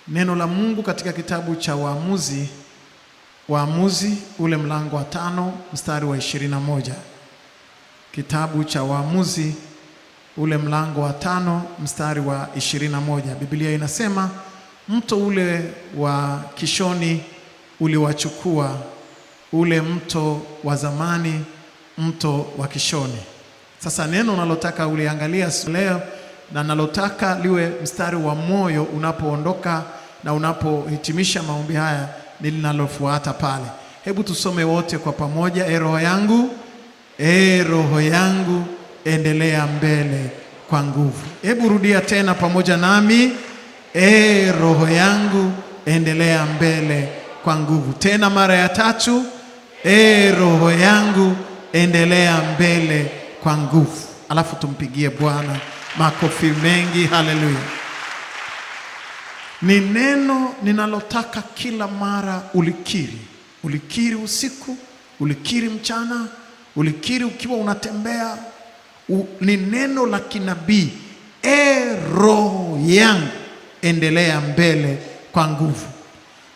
Neno la Mungu katika kitabu cha Waamuzi ule mlango wa 5 mstari wa 21. Kitabu cha Waamuzi ule mlango wa 5 mstari wa 21. Biblia inasema mto ule wa Kishoni uliwachukua, ule mto wa zamani, mto wa Kishoni. Sasa neno nalotaka uliangalia leo na nalotaka liwe mstari wa moyo unapoondoka na unapohitimisha maombi haya ni linalofuata pale. Hebu tusome wote kwa pamoja. Roho yangu endelea mbele kwa nguvu. Hebu rudia tena pamoja nami. Roho yangu endelea mbele kwa nguvu. Tena mara ya 3. Roho yangu endelea mbele kwa nguvu. Alafu tumpigie Bwana makofi mengi. Haleluya. Ni neno ninalotaka kila mara ulikiri. Ulikiri usiku, ulikiri mchana, ulikiri ukiwa unatembea. Ni neno la kinabii. Roho yangu endelea mbele kwa nguvu.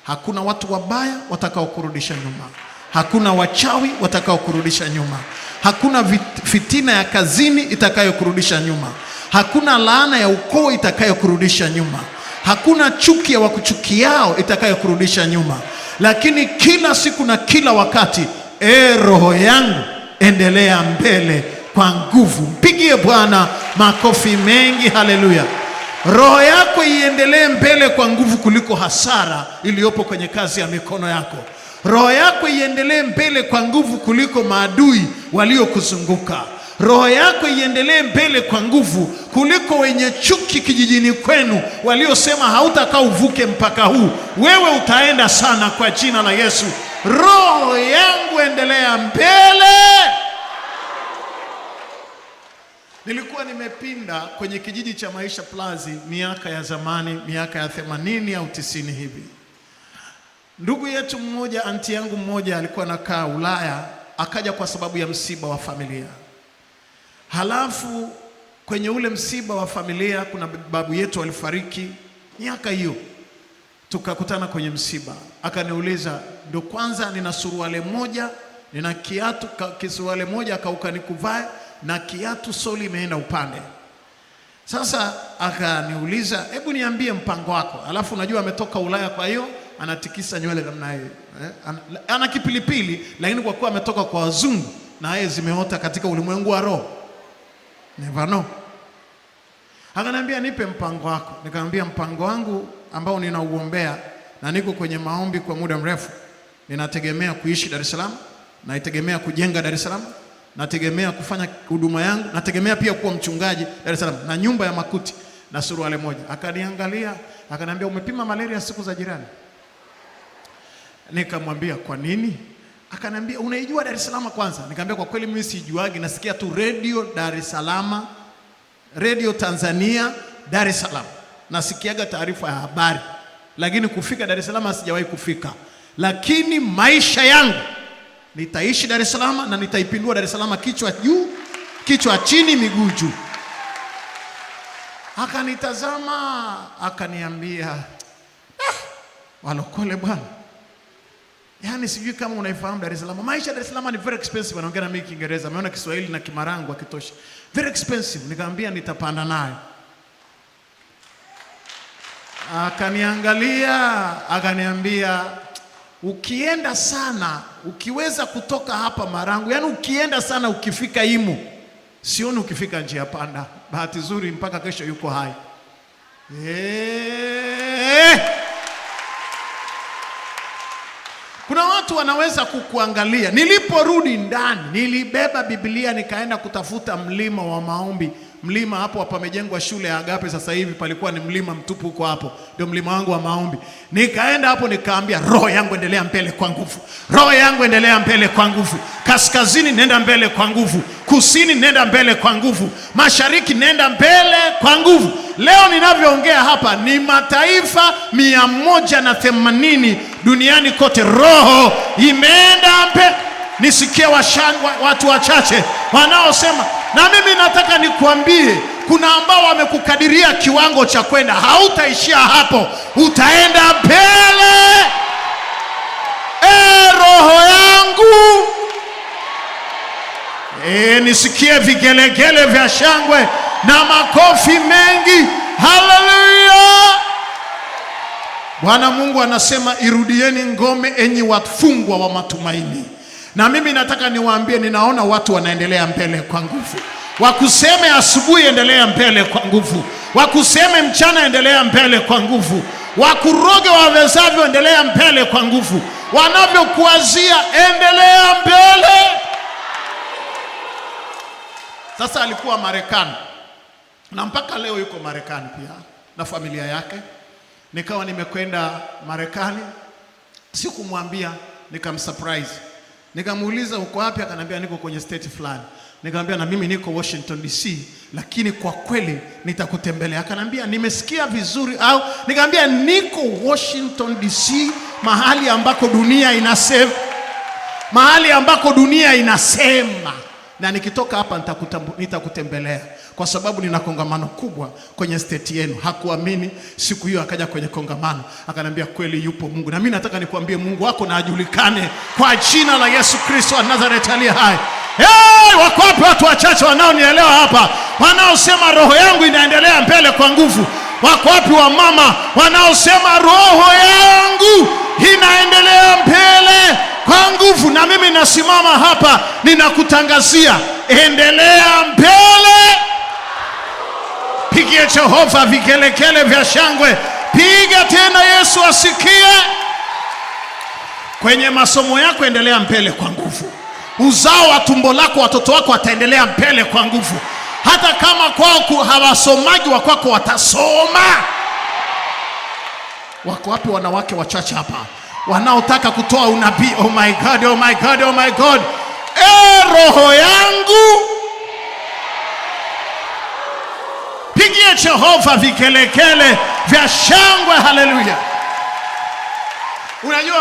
Hakuna watu wabaya watakao kurudisha nyuma. Hakuna wachawi watakao kurudisha nyuma. Hakuna fitina ya kazini itakayo kurudisha nyuma. Hakuna laana ya ukoo itakayo kurudisha nyuma. Hakuna chuki ya wakuchukiao itakayo kurudisha nyuma. Lakini kila siku na kila wakati, roho yangu endelea mbele kwa nguvu. Mpigie Bwana makofi mengi. Haleluya. Roho yako iendelee mbele kwa nguvu kuliko hasara iliyopo kwenye kazi ya mikono yako. Roho yako iendelee mbele kwa nguvu kuliko maadui waliokuzunguka. Roho yako iendelee mbele kwa nguvu kuliko wenye chuki kijijini kwenu waliosema hautakaa uvuke mpaka huu. Wewe utaenda sana kwa jina la Yesu. Roho yangu endelea mbele. Nilikuwa nimepinda kwenye kijiji cha Maisha Plaza miaka ya zamani, miaka ya 80 au 90 hivi. Ndugu yetu mmoja, anti yangu mmoja alikuwa anakaa Ulaya, akaja kwa sababu ya msiba wa familia. Halafu kwenye ule msiba wa familia kuna babu yetu alifariki miaka hiyo. Tukakutana kwenye msiba. Akaniuliza, ndio kwanza nina suruale moja, nina kiatu kisuruale moja akauka nikuvae na kiatu soli imeenda upande. Sasa akaniuliza, hebu niambie mpango wako. Alafu unajua ametoka Ulaya, kwa hiyo anatikisa nywele namna hiyo. Ana kipilipili, lakini kwa kuwa ametoka kwa wazungu na yeye zimeota katika ulimwengu wa roho. Never know. Akaniambia, nipe mpango wako. Nikamwambia mpango wangu ambao ninauombea na niko kwenye maombi kwa muda mrefu. Ninategemea kuishi Dar es Salaam, naitegemea kujenga Dar es Salaam, nategemea kufanya huduma yangu, nategemea pia kuwa mchungaji Dar es Salaam, na nyumba ya makuti na suruale moja. Akaniangalia, akaniambia, umepima malaria siku za jirani? Nikamwambia, kwa nini? Akaniambia, unaijua Dar es Salaam kwanza? Nikamwambia, kwa kweli mimi sijuagi, nasikia tu radio Dar es Salaam, radio Tanzania Dar es Salaam. Nasikiaga taarifa ya habari, lakini kufika Dar es Salaam sijawahi kufika. Lakini maisha yangu nitaishi Dar es Salaam na nitaipindua Dar es Salaam, kichwa juu, kichwa chini, miguu juu. Akanitazama, akaniambia, walokole bwana. Yaani sijui kama unaifahamu Dar es Salaam. Maisha Dar es Salaam ni very expensive. Anaongea na mimi Kiingereza, ameona Kiswahili na Kimarangu akitosha. Very expensive. Nikamwambia nitapanda nayo. Akaniangalia, akaniambia, ukienda sana, ukiweza kutoka hapa Marangu, yani ukienda sana ukifika Imo, sioni ukifika njia panda. Bahati nzuri mpaka kesho yuko hai. Kuna watu wanaweza kukuangalia. Niliporudi ndani, nilibeba Biblia nikaenda kutafuta mlima wa maombi. Mlima hapo pamejengwa shule ya Agape sasa hivi, palikuwa ni mlima mtupu huko hapo. Ndio mlima wangu wa maombi. Nikaenda hapo nikaambia, roho yangu endelea mbele kwa nguvu. Roho yangu endelea mbele kwa nguvu. Kaskazini nenda mbele kwa nguvu. Kusini nenda mbele kwa nguvu. Mashariki nenda mbele kwa nguvu. Leo ninavyoongea hapa ni mataifa 180 duniani kote, roho imeenda mbele. Nisikie watu wachache wanaosema, na mimi nataka nikuambie Kuna ambao wamekukadiria kiwango cha kwenda, hautaishia hapo, utaenda mbele. Roho yangu, nisikie vigelegele vya shangwe na makofi mengi. Haleluya! Bwana Mungu anasema, irudieni ngome enyi wafungwa wa matumaini. Na mimi nataka niwaambie, ninaona watu wanaendelea mbele kwa nguvu. Wakuseme asubuhi, endelea mbele kwa nguvu. Wakuseme mchana, endelea mbele kwa nguvu. Wakuroge wawezavyo, endelea mbele kwa nguvu. Wanavyokuazia, endelea mbele. Sasa alikuwa Marekani, na mpaka leo yuko Marekani pia na familia yake. Nikawa nimekwenda Marekani, sikumwambia, nikamsurprise. Nikamuuliza uko wapi? Akaniambia niko kwenye state fulani. Nikamwambia na mimi niko Washington DC, lakini kwa kweli nitakutembelea. Akaniambia nimesikia vizuri au? Nikamwambia niko Washington DC, mahali ambako dunia inasema, mahali ambako dunia inasema, na nikitoka hapa nitakutembelea kwa sababu nina kongamano kubwa kwenye state yenu. Hakuamini. Siku hiyo akaja kwenye kongamano, akaniambia kweli yupo Mungu. Na mimi nataka nikwambie, Mungu wako na ajulikane kwa jina la Yesu Kristo wa Nazareth aliye hai. Wako wapi watu wachache wanaonielewa hapa, wanaosema roho yangu inaendelea mbele kwa nguvu? Wako wapi wa mama wanaosema roho yangu inaendelea mbele kwa nguvu? Na mimi nasimama hapa ninakutangazia, endelea mbele. Pigie Jehova vigelegele vya shangwe. Piga tena, Yesu asikie. Kwenye masomo yako endelea mbele kwa nguvu. Uzao wa tumbo lako, watoto wako wataendelea mbele kwa nguvu. Hata kama kwao hawasomaji, wa kwako watasoma. Wako wapi wanawake wachache hapa wanaotaka kutoa unabii? Oh my God, oh my God, oh my God. Roho yangu, pigie Jehova vigelegele vya shangwe. Haleluya! Unajua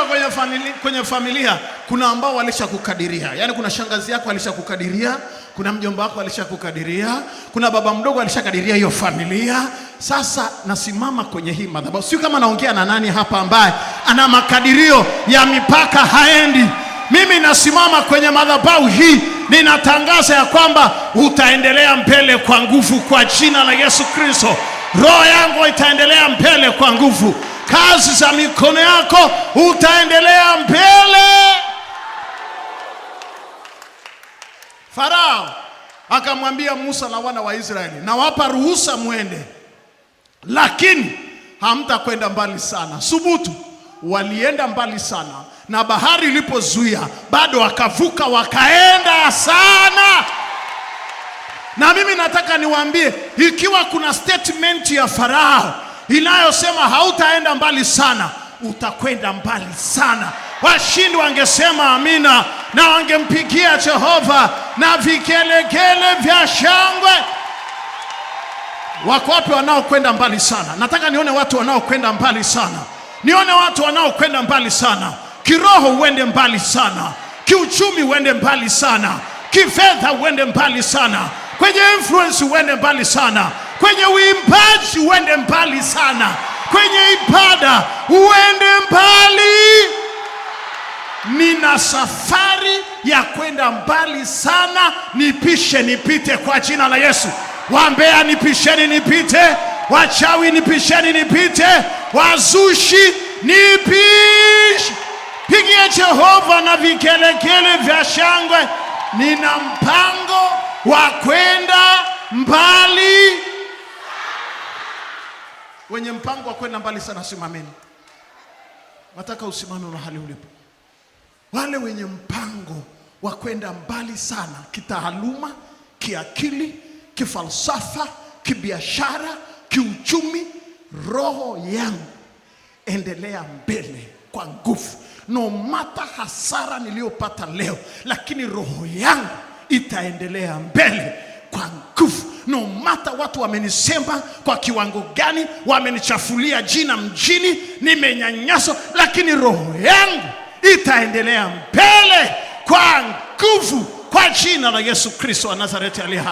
kwenye familia kuna ambao walishakukadiria. Yaani kuna shangazi yako alishakukadiria, kuna mjomba wako alishakukadiria, kuna baba mdogo alishakadiria hiyo familia. Sasa nasimama kwenye hii madhabahu, sio kama naongea na nani hapa ambaye ana makadirio ya mipaka haendi. Mimi nasimama kwenye madhabahu hii, ninatangaza ya kwamba utaendelea mbele kwa nguvu kwa jina la Yesu Kristo. Roho yangu itaendelea mbele kwa nguvu. Kazi za mikono yako utaendelea mbele. Farao akamwambia Musa na wana wa Israeli, nawapa ruhusa mwende, lakini hamtakwenda mbali sana. Subutu. Walienda mbali sana, na bahari ilipozuia bado wakavuka, wakaenda sana. Na mimi nataka niwaambie, ikiwa kuna statement ya Farao inayosema hautaenda mbali sana, utakwenda mbali sana. Washindi wangesema amina, na wangempigia Jehova na vigelegele vya shangwe. Wako wapi wanaokwenda mbali sana? Nataka nione watu wanaokwenda mbali sana. Nione watu wanaokwenda mbali sana. Kiroho uende mbali sana, kiuchumi uende mbali sana, kifedha uende mbali sana, kwenye influence uende mbali sana, kwenye uimbaji uende mbali sana, kwenye ibada uende mbali. Nina safari ya kwenda mbali sana. Nipishe nipite kwa jina la Yesu. Wambea nipisheni nipite, wachawi nipisheni nipite, wazushi nipishe. Pigie Jehova na vigelegele vya shangwe. Nina mpango wa kwenda mbali. Wenye mpango wa kwenda mbali sana simameni. Nataka usimame mahali ulipo. Wale wenye mpango wa kwenda mbali sana, kitaaluma, kiakili, kifalsafa, kibiashara, kiuchumi, roho yangu endelea mbele kwa nguvu. No matter hasara niliyopata leo, lakini roho yangu itaendelea mbele kwa nguvu. No matter watu wamenisema kwa kiwango gani, wamenichafulia jina mjini, nimenyanyaswa, lakini roho yangu itaendelea mbele kwa nguvu kwa jina la Yesu Kristo wa Nazareti aliye hai.